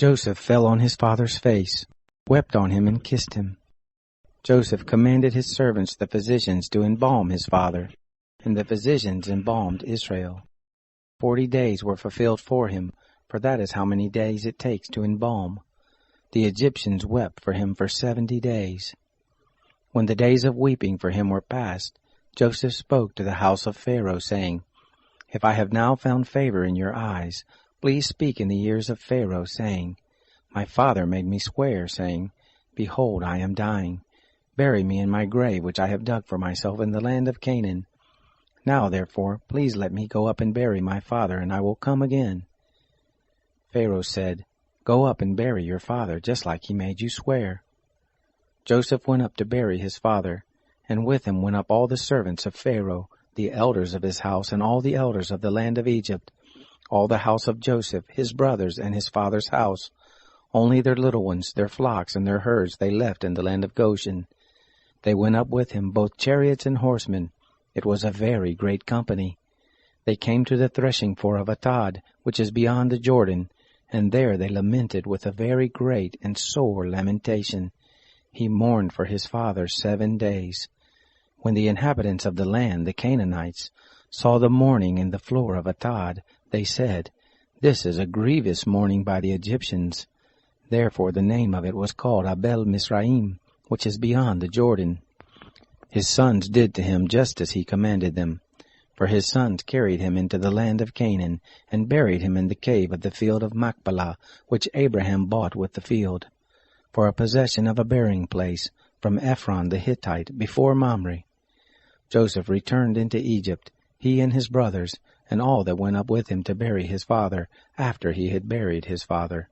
Joseph fell on his father's face, wept on him, and kissed him. Joseph commanded his servants, the physicians, to embalm his father, and the physicians embalmed Israel. 40 days were fulfilled for him, for that is how many days it takes to embalm. The Egyptians wept for him for 70 days. When the days of weeping for him were past, Joseph spoke to the house of Pharaoh, saying, If I have now found favor in your eyes, please speak in the ears of Pharaoh, saying, My father made me swear, saying, Behold, I am dying. Bury me in my grave which I have dug for myself in the land of Canaan. Now, therefore, please let me go up and bury my father, and I will come again. Pharaoh said, Go up and bury your father, just like he made you swear. Joseph went up to bury his father, and with him went up all the servants of Pharaoh, the elders of his house, and all the elders of the land of Egypt, all the house of Joseph, his brothers, and his father's house. Only their little ones, their flocks, and their herds they left in the land of Goshen. They went up with him, both chariots and horsemen. It was a very great company. They came to the threshing floor of Atad, which is beyond the Jordan, and there they lamented with a very great and sore lamentation. He mourned for his father 7 days. When the inhabitants of the land, the Canaanites, saw the mourning in the floor of Atad, they said, This is a grievous mourning by the Egyptians. Therefore the name of it was called Abel Mizraim, which is beyond the Jordan. His sons did to him just as he commanded them. For his sons carried him into the land of Canaan, and buried him in the cave of the field of Machpelah, which Abraham bought with the field, for a possession of a burying place, from Ephron the Hittite, before Mamre. Joseph returned into Egypt, he and his brothers, and all that went up with him to bury his father, after he had buried his father.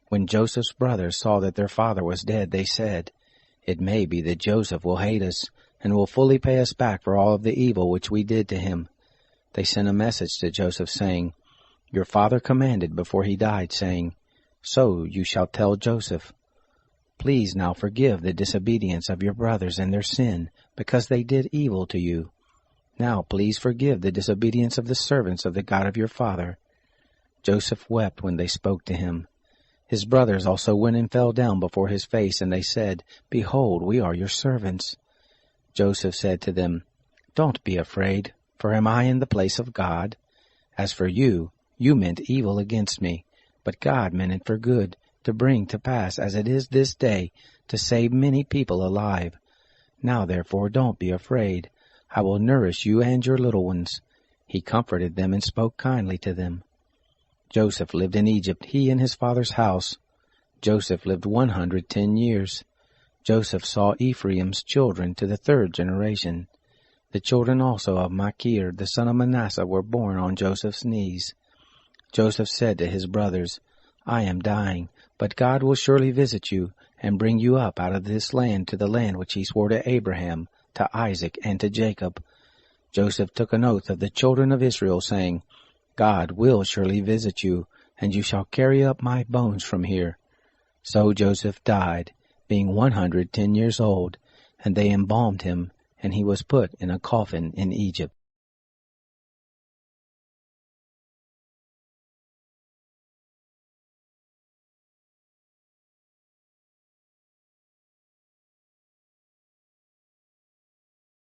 When Joseph's brothers saw that their father was dead, they said, It may be that Joseph will hate us, and will fully pay us back for all of the evil which we did to him. They sent a message to Joseph, saying, Your father commanded before he died, saying, So you shall tell Joseph, Please now forgive the disobedience of your brothers and their sin, because they did evil to you. Now please forgive the disobedience of the servants of the God of your father. Joseph wept when they spoke to him. His brothers also went and fell down before his face, and they said, Behold, we are your servants. Joseph said to them, Don't be afraid, for am I in the place of God? As for you, you meant evil against me, but God meant it for good, to bring to pass, as it is this day, to save many people alive. Now therefore don't be afraid. I will nourish you and your little ones. He comforted them and spoke kindly to them. Joseph lived in Egypt, he and his father's house. Joseph lived 110 years. Joseph saw Ephraim's children to the 3rd generation. The children also of Machir, the son of Manasseh, were born on Joseph's knees. Joseph said to his brothers, I am dying, but God will surely visit you, and bring you up out of this land to the land which he swore to Abraham, to Isaac, and to Jacob. Joseph took an oath of the children of Israel, saying, God will surely visit you, and you shall carry up my bones from here. So Joseph died, being 110 years old, and they embalmed him, and he was put in a coffin in Egypt.